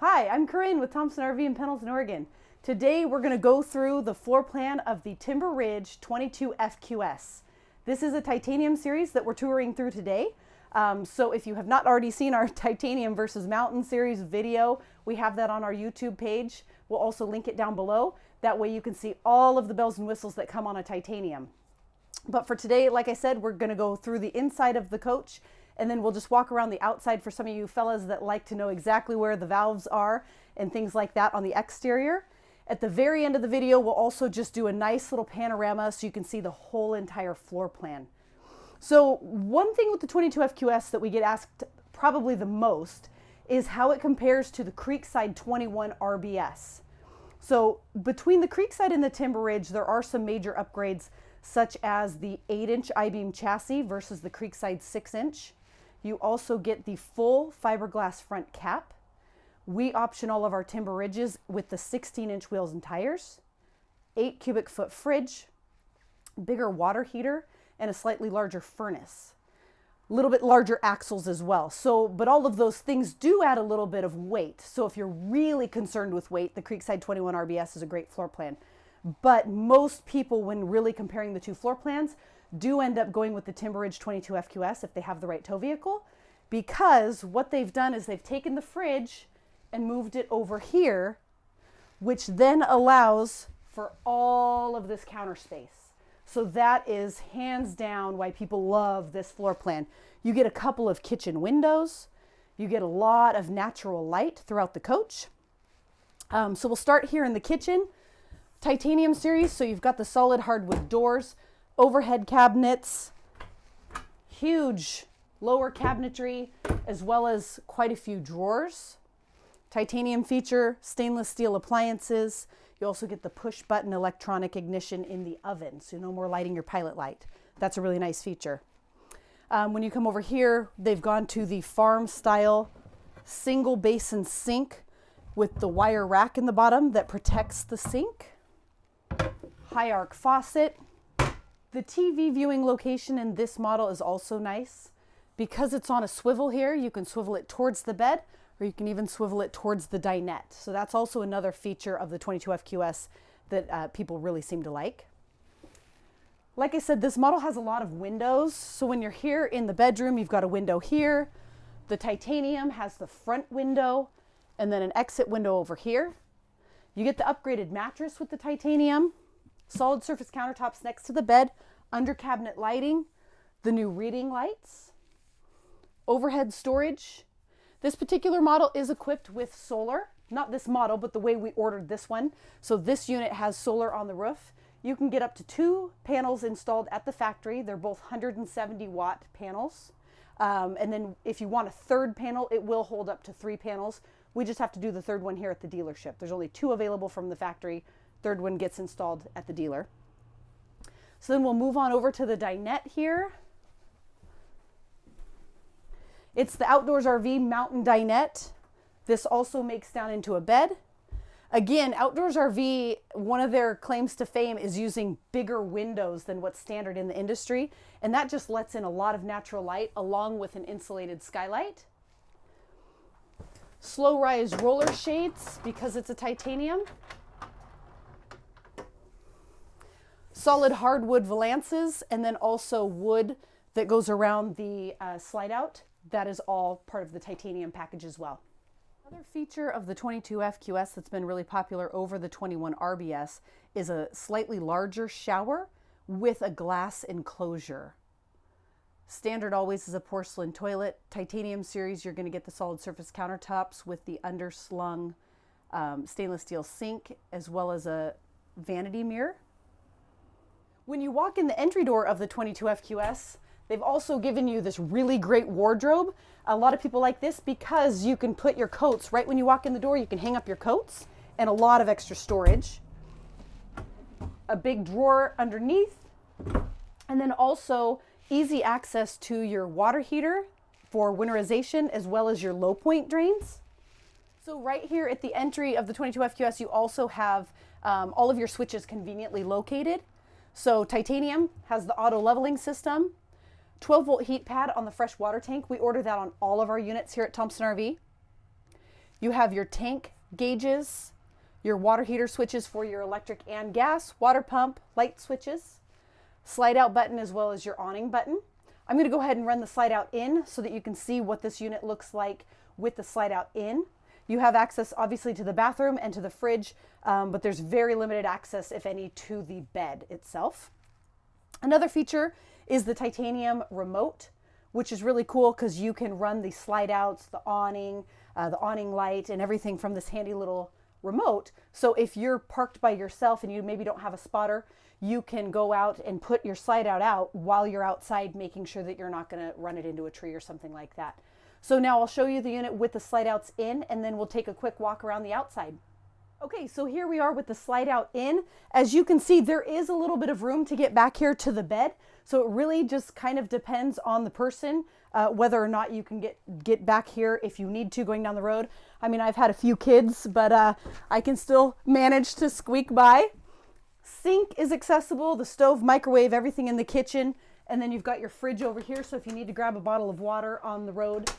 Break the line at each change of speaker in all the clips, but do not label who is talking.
Hi, I'm Corinne with Thompson RV in Pendleton, Oregon. Today we're going to go through the floor plan of the Timber Ridge 22 FQS. This is a titanium series that we're touring through today. So if you have not already seen our titanium versus mountain series video, we have that on our YouTube page. We'll also link it down below. That way you can see all of the bells and whistles that come on a titanium. But for today, like I said, we're going to go through the inside of the coach, and then we'll just walk around the outside for some of you fellas that like to know exactly where the valves are and things like that on the exterior. At the very end of the video, we'll also just do a nice little panorama so you can see the whole entire floor plan. So one thing with the 22 FQS that we get asked probably the most is how it compares to the Creekside 21 RBS. So between the Creekside and the Timber Ridge, there are some major upgrades, such as the 8-inch I-beam chassis versus the Creekside 6-inch. You also get the full fiberglass front cap. We option all of our Timber Ridges with the 16-inch wheels and tires, 8 cubic foot fridge, bigger water heater, and a slightly larger furnace. A little bit larger axles as well. But all of those things do add a little bit of weight. So if you're really concerned with weight, the Creekside 21 RBS is a great floor plan. But most people, when really comparing the two floor plans, do end up going with the Timber Ridge 22 FQS if they have the right tow vehicle, because what they've done is they've taken the fridge and moved it over here, which then allows for all of this counter space. So that is hands down why people love this floor plan. You get a couple of kitchen windows. You get a lot of natural light throughout the coach. So we'll start here in the kitchen. Titanium series, so you've got the solid hardwood doors, overhead cabinets, huge lower cabinetry, as well as quite a few drawers. Titanium feature, stainless steel appliances. You also get the push button electronic ignition in the oven, so no more lighting your pilot light. That's a really nice feature. When you come over here, they've gone to the farm style single basin sink with the wire rack in the bottom that protects the sink. High arc faucet. The TV viewing location in this model is also nice. Because it's on a swivel here, you can swivel it towards the bed, or you can even swivel it towards the dinette. So that's also another feature of the 22 FQS that people really seem to like. Like I said, this model has a lot of windows. So when you're here in the bedroom, you've got a window here. The titanium has the front window and then an exit window over here. You get the upgraded mattress with the titanium, solid surface countertops next to the bed, under cabinet lighting, the new reading lights, overhead storage. This particular model is equipped with solar, not this model, but the way we ordered this one. So this unit has solar on the roof. You can get up to 2 panels installed at the factory. They're both 170 watt panels. And then if you want a third panel, it will hold up to 3 panels. We just have to do the third one here at the dealership. There's only 2 available from the factory. Third one gets installed at the dealer. So then we'll move on over to the dinette here. It's the Outdoors RV Mountain Dinette. This also makes down into a bed. Again, Outdoors RV, one of their claims to fame is using bigger windows than what's standard in the industry. And that just lets in a lot of natural light along with an insulated skylight. Slow rise roller shades because it's a titanium. Solid hardwood valances, and then also wood that goes around the slide out. That is all part of the titanium package as well. Another feature of the 22 FQS that's been really popular over the 21 RBS is a slightly larger shower with a glass enclosure. Standard always is a porcelain toilet. Titanium series, you're going to get the solid surface countertops with the underslung stainless steel sink, as well as a vanity mirror. When you walk in the entry door of the 22 FQS, they've also given you this really great wardrobe. A lot of people like this because you can put your coats right when you walk in the door. You can hang up your coats and a lot of extra storage. A big drawer underneath, and then also easy access to your water heater for winterization, as well as your low point drains. So right here at the entry of the 22 FQS, you also have all of your switches conveniently located. So titanium has the auto leveling system, 12 volt heat pad on the fresh water tank. We order that on all of our units here at Thompson RV. You have your tank gauges, your water heater switches for your electric and gas, water pump, light switches, slide out button, as well as your awning button. I'm going to go ahead and run the slide out in so that you can see what this unit looks like with the slide out in. You have access obviously to the bathroom and to the fridge, but there's very limited access, if any, to the bed itself. Another feature is the titanium remote, which is really cool because you can run the slide outs, the awning light, and everything from this handy little remote. So if you're parked by yourself and you maybe don't have a spotter, you can go out and put your slide out while you're outside, making sure that you're not going to run it into a tree or something like that. So now I'll show you the unit with the slide outs in, and then we'll take a quick walk around the outside. Okay, so here we are with the slide out in. As you can see, there is a little bit of room to get back here to the bed. So it really just kind of depends on the person, whether or not you can get back here if you need to going down the road. I mean, I've had a few kids, but I can still manage to squeak by. Sink is accessible, the stove, microwave, everything in the kitchen. And then you've got your fridge over here. So if you need to grab a bottle of water on the road,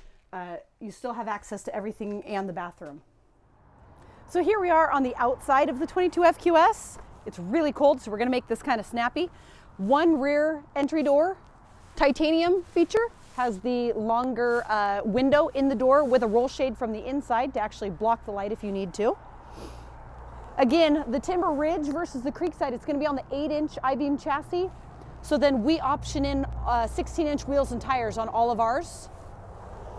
you still have access to everything and the bathroom. So here we are on the outside of the 22 FQS. It's really cold, so we're gonna make this kind of snappy. One rear entry door, titanium feature, has the longer window in the door with a roll shade from the inside to actually block the light if you need to. Again, the Timber Ridge versus the Creekside, it's gonna be on the 8-inch I-beam chassis. So then we option in 16-inch wheels and tires on all of ours.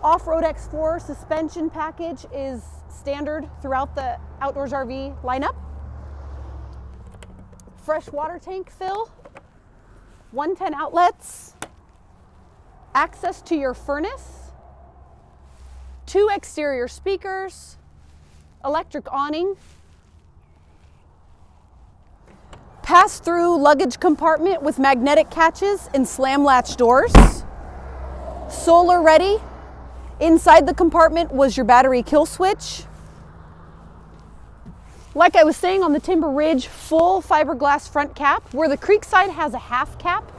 Off-Road X4 suspension package is standard throughout the Outdoors RV lineup. Fresh water tank fill, 110 outlets, access to your furnace, 2 exterior speakers, electric awning, pass-through luggage compartment with magnetic catches and slam latch doors, solar ready. Inside the compartment was your battery kill switch. Like I was saying, on the Timber Ridge, full fiberglass front cap, where the Creekside has a half cap.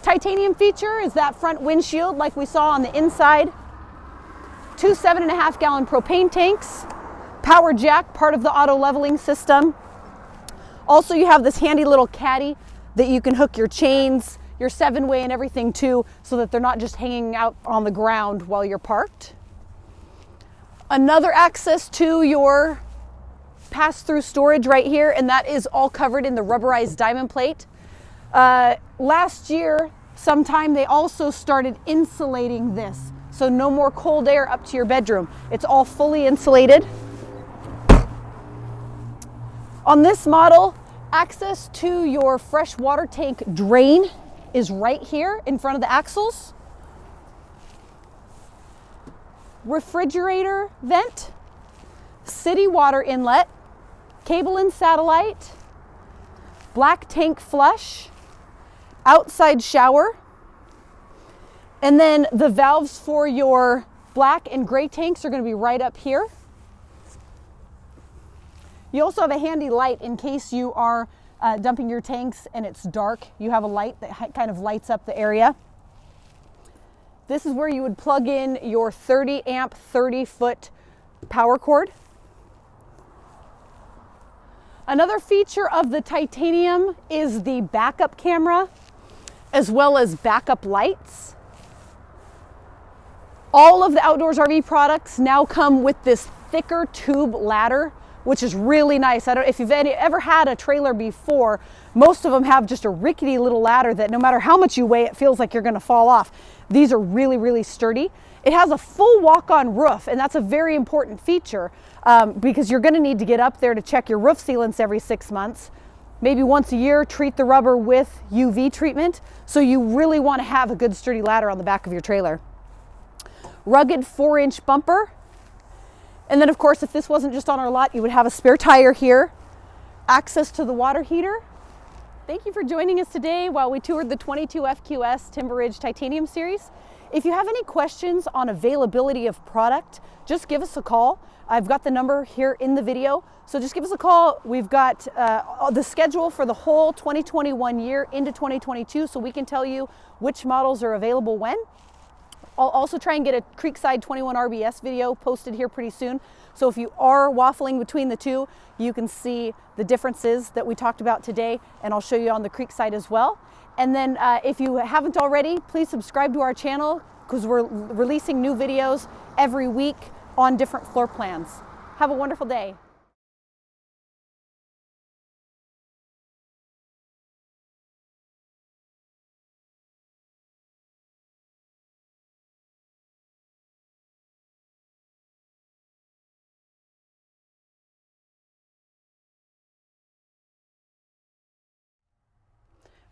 Titanium feature is that front windshield like we saw on the inside. 2 7.5 gallon propane tanks, power jack, part of the auto leveling system. Also, you have this handy little caddy that you can hook your chains, your 7-way and everything to, so that they're not just hanging out on the ground while you're parked. Another access to your pass-through storage right here, and that is all covered in the rubberized diamond plate. Last year, sometime, they also started insulating this, so no more cold air up to your bedroom. It's all fully insulated. On this model, access to your fresh water tank drain is right here in front of the axles. Refrigerator vent, city water inlet, cable and satellite, black tank flush, outside shower, and then the valves for your black and gray tanks are going to be right up here. You also have a handy light in case you are dumping your tanks and it's dark. You have a light that kind of lights up the area. This is where you would plug in your 30 amp, 30-foot power cord. Another feature of the titanium is the backup camera, as well as backup lights. All of the Outdoors RV products now come with this thicker tube ladder, which is really nice. I don't know if you've ever had a trailer before, most of them have just a rickety little ladder that no matter how much you weigh, it feels like you're gonna fall off. These are really, really sturdy. It has a full walk-on roof, and that's a very important feature because you're gonna need to get up there to check your roof sealants every 6 months. Maybe once a year, treat the rubber with UV treatment. So you really wanna have a good sturdy ladder on the back of your trailer. Rugged 4-inch bumper. And then of course, if this wasn't just on our lot, you would have a spare tire here. Access to the water heater. Thank you for joining us today while we toured the 22 FQS Timber Ridge Titanium Series. If you have any questions on availability of product, just give us a call. I've got the number here in the video, so just give us a call. We've got the schedule for the whole 2021 year into 2022, so we can tell you which models are available when. I'll also try and get a Creekside 21 RBS video posted here pretty soon. So if you are waffling between the two, you can see the differences that we talked about today, and I'll show you on the Creekside as well. And then if you haven't already, please subscribe to our channel because we're releasing new videos every week on different floor plans. Have a wonderful day.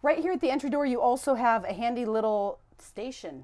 Right here at the entry door, you also have a handy little station.